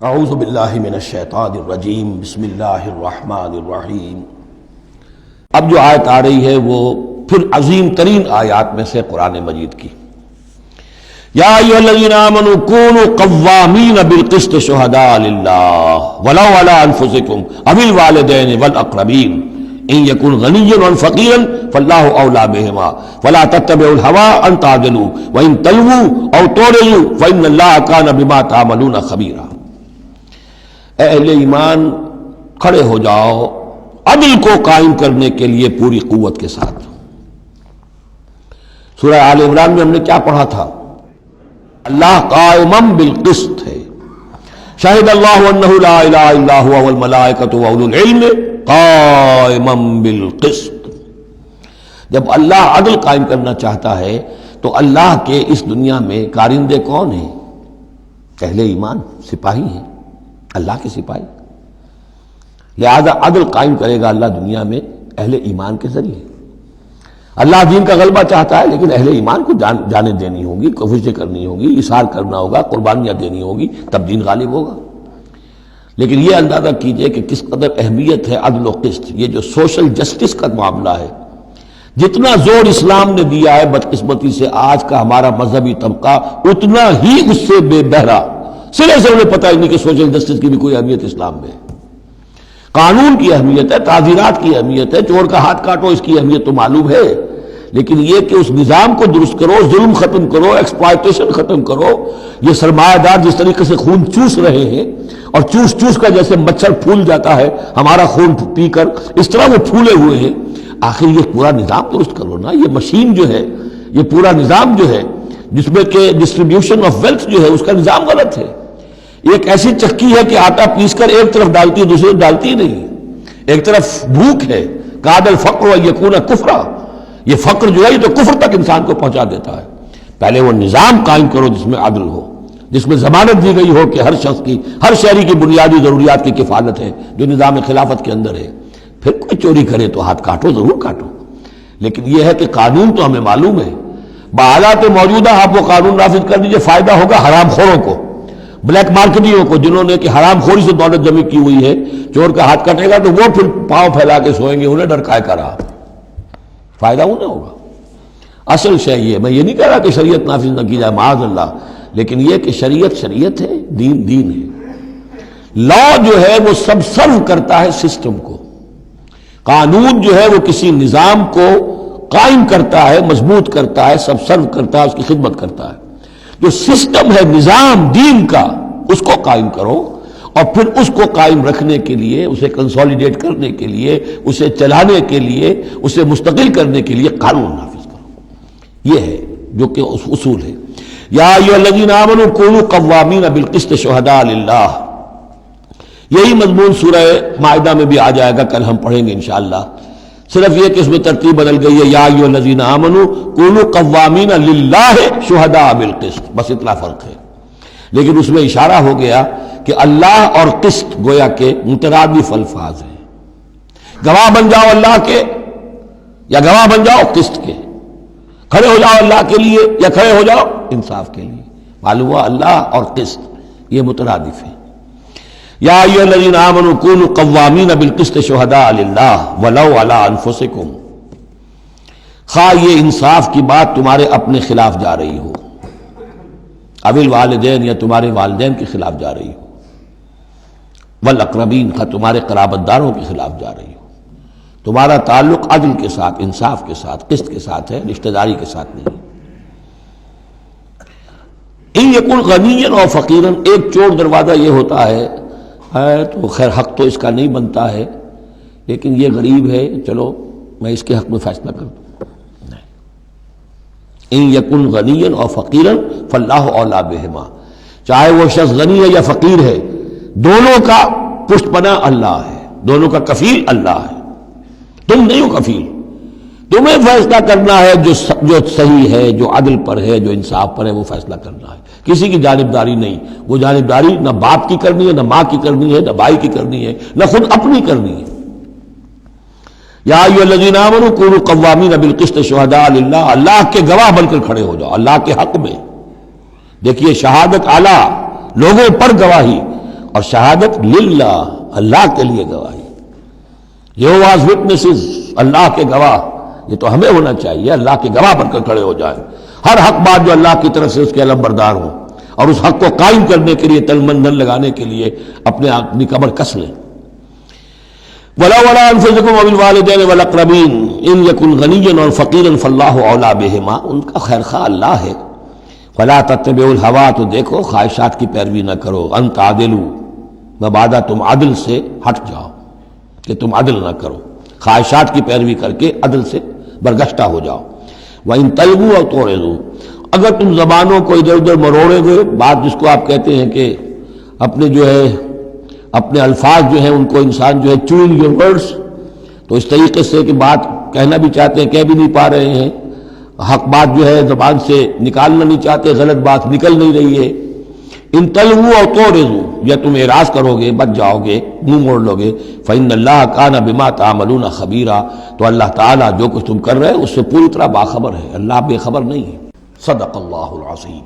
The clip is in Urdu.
اعوذ باللہ من الشیطان الرجیم، بسم اللہ الرحمن الرحیم۔ اب جو آیت آ رہی ہے وہ پھر عظیم ترین آیات میں سے قرآن مجید کی۔ یا ایھا الذین آمنوا کونوا قوامین بالقسط شہداء للہ ولو علی انفسکم او الوالدین والاقربین ان یکن غنیا او فقیرا فاللہ اولی بہما ولا تتبعوا الہوی ان تعدلوا وان تلووا او تعرضوا فان اللہ کان بما تعملون خبیرا۔ اے اہل ایمان، کھڑے ہو جاؤ عدل کو قائم کرنے کے لیے پوری قوت کے ساتھ۔ سورہ آل عمران میں ہم نے کیا پڑھا تھا؟ اللہ قائما بالقسط ہے، شہد اللہ انہ لا الہ الا هو والملائکۃ واولو العلم قائما بالقسط۔ جب اللہ عدل قائم کرنا چاہتا ہے تو اللہ کے اس دنیا میں کارندے کون ہیں؟ اہل ایمان، سپاہی ہیں، اللہ کے سپاہی۔ لہذا عدل قائم کرے گا اللہ دنیا میں اہل ایمان کے ذریعے۔ اللہ دین کا غلبہ چاہتا ہے لیکن اہل ایمان کو جانیں دینی ہوگی، کوششیں کرنی ہوگی، اصرار کرنا ہوگا، قربانیاں دینی ہوگی، تب دین غالب ہوگا۔ لیکن یہ اندازہ کیجئے کہ کس قدر اہمیت ہے عدل و قسط۔ یہ جو سوشل جسٹس کا معاملہ ہے، جتنا زور اسلام نے دیا ہے، بدقسمتی سے آج کا ہمارا مذہبی طبقہ اتنا ہی اس سے بے بہرا، سرے سے انہیں پتہ ہی نہیں کہ سوشل جسٹس کی بھی کوئی اہمیت اسلام میں ہے۔ قانون کی اہمیت ہے، تعزیرات کی اہمیت ہے، چور کا ہاتھ کاٹو، اس کی اہمیت تو معلوم ہے، لیکن یہ کہ اس نظام کو درست کرو، ظلم ختم کرو، ایکسپلائٹیشن ختم کرو۔ یہ سرمایہ دار جس طریقے سے خون چوس رہے ہیں اور چوس چوس کر جیسے مچھر پھول جاتا ہے ہمارا خون پی کر، اس طرح وہ پھولے ہوئے ہیں۔ آخر یہ پورا نظام درست کرو نا۔ یہ مشین جو ہے، یہ پورا نظام جو ہے جس میں کہ ڈسٹریبیوشن آف ویلتھ جو ہے، اس کا نظام غلط ہے۔ ایک ایسی چکی ہے کہ آٹا پیس کر ایک طرف ڈالتی ہے، دوسری طرف ڈالتی نہیں۔ ایک طرف بھوک ہے، کاد الفقر و یکون کفرا، یہ فقر جو ہے یہ تو کفر تک انسان کو پہنچا دیتا ہے۔ پہلے وہ نظام قائم کرو جس میں عدل ہو، جس میں ضمانت دی گئی ہو کہ ہر شخص کی، ہر شہری کی بنیادی ضروریات کی کفالت ہے، جو نظام خلافت کے اندر ہے۔ پھر کوئی چوری کرے تو ہاتھ کاٹو، ضرور کاٹو، لیکن یہ ہے کہ قانون تو ہمیں معلوم ہے۔ بحالات موجودہ آپ وہ قانون نافذ کر دیجئے، فائدہ ہوگا حرام خوروں کو، بلیک مارکیٹیوں کو، جنہوں نے کہ حرام خوری سے دولت جمع کی ہوئی ہے۔ چور کا ہاتھ کٹے گا تو وہ پھر پاؤں پھیلا کے سوئیں گے، انہیں ڈر کائے کا رہا، فائدہ انہیں ہوگا۔ اصل شے یہ، میں یہ نہیں کہہ رہا کہ شریعت نافذ نہ کی جائے، معاذ اللہ، لیکن یہ کہ شریعت شریعت ہے، دین دین ہے۔ لا جو ہے وہ سب سرو کرتا ہے سسٹم کو، قانون جو ہے وہ کسی نظام کو قائم کرتا ہے، مضبوط کرتا ہے، سب سرو کرتا ہے، اس کی خدمت کرتا ہے۔ جو سسٹم ہے نظام دین کا، اس کو قائم کرو، اور پھر اس کو قائم رکھنے کے لیے، اسے کنسولیڈیٹ کرنے کے لیے، اسے چلانے کے لیے، اسے مستقل کرنے کے لیے قانون نافذ کرو۔ یہ ہے جو کہ اصول ہے۔ یا ایھا الذین آمنوا کونوا قوامین بالقسط شہداء للہ، یہی مضمون سورہ مائدہ میں بھی آ جائے گا، کل ہم پڑھیں گے انشاءاللہ۔ صرف یہ کہ اس میں ترتیب بدل گئی ہے، یا ایھا الذین آمنوا کونوا قوامین للہ شہداء بالقسط، بس اتنا فرق ہے۔ لیکن اس میں اشارہ ہو گیا کہ اللہ اور قسط گویا کہ مترادف الفاظ ہیں۔ گواہ بن جاؤ اللہ کے یا گواہ بن جاؤ قسط کے، کھڑے ہو جاؤ اللہ کے لیے یا کھڑے ہو جاؤ انصاف کے لیے۔ معلوم ہوا اللہ اور قسط یہ مترادف ہیں۔ یا ایھا الذین آمنوا کونوا قوامین بالقسط شہداء للہ ولو علی انفسکم، خواہ یہ انصاف کی بات تمہارے اپنے خلاف جا رہی ہو، او الوالدین یا تمہارے والدین کے خلاف جا رہی ہو، والاقربین خواہ تمہارے قرابت داروں کے خلاف جا رہی ہو۔ تمہارا تعلق عدل کے ساتھ، انصاف کے ساتھ، قسط کے ساتھ ہے، رشتہ داری کے ساتھ نہیں۔ ان یکن غنیا او فقیرا، ایک چور دروازہ یہ ہوتا ہے تو خیر حق تو اس کا نہیں بنتا ہے، لیکن یہ غریب ہے، چلو میں اس کے حق میں فیصلہ کر دوں۔ ان یکن غنیا او فقیرا فاللہ اولی بہما، چاہے وہ شخص غنی ہے یا فقیر ہے، دونوں کا پشت پناہ اللہ ہے، دونوں کا کفیل اللہ ہے، تم نہیں ہو کفیل۔ تمہیں فیصلہ کرنا ہے جو صحیح ہے، جو عدل پر ہے، جو انصاف پر ہے، وہ فیصلہ کرنا ہے، کسی کی جانبداری نہیں۔ وہ جانبداری نہ باپ کی کرنی ہے، نہ ماں کی کرنی ہے، نہ بھائی کی کرنی ہے، نہ خود اپنی کرنی ہے۔ یا ایھا الذین آمنوا کونوا قوامین بالقسط شہداء للہ، اللہ کے گواہ بن کر کھڑے ہو جاؤ اللہ کے حق میں۔ دیکھیے شہادت اعلیٰ، لوگوں پر گواہی، اور شہادت للہ، اللہ کے لیے گواہی. یہوہاز وٹنسز، اللہ کے گواہ. یہ تو ہمیں ہونا چاہیے، اللہ کے گواہ بن کر کھڑے ہو جائیں. ہر حق بات جو اللہ کی طرف سے اس کے علم بردار ہوں، اور اس حق کو قائم کرنے کے لیے تن من دھن لگانے کے لیے اپنی کمر کس لیں. وَلَوْ عَلَىٰ أَنفُسِكُمْ وَبِالْوَالِدَيْنِ وَالْأَقْرَبِينَ إِنْ يَكُنْ غَنِيًّا أَوْ فَقِيرًا فَاللَّهُ أَوْلَىٰ بِهِمَا. ان کا خیر خواہ اللہ ہے. فَلَا تَتَّبِعُوا الْهَوَىٰ، تو دیکھو خواہشات کی پیروی نہ کرو. أَن تَعْدِلُوا، مبادا تم عدل سے ہٹ جاؤ کہ تم عدل نہ کرو، خواہشات کی پیروی کر کے عدل سے برگشتہ ہو جاؤ. وَإِن تَلْوُوا أَوْ تُعْرِضُوا، اگر تم زبانوں کو ادھر ادھر مروڑے ہوئے، بات جس کو آپ کہتے ہیں کہ اپنے الفاظ جو ہیں ان کو انسان جو ہے چوئنگ یور ورڈز، تو اس طریقے سے کہ بات کہنا بھی چاہتے ہیں کہہ بھی نہیں پا رہے ہیں، حق بات جو ہے زبان سے نکالنا نہیں چاہتے، غلط بات نکل نہیں رہی ہے. ان تلووا او تعرضوا، یا تم اعراض کرو گے، بچ جاؤ گے، منہ موڑ لو گے. فإن اللہ کان بما تعملون خبیرا، تو اللہ تعالیٰ جو کچھ تم کر رہے ہیں اس سے پوری طرح باخبر ہے، اللہ بے خبر نہیں ہے. صدق اللہ العظیم.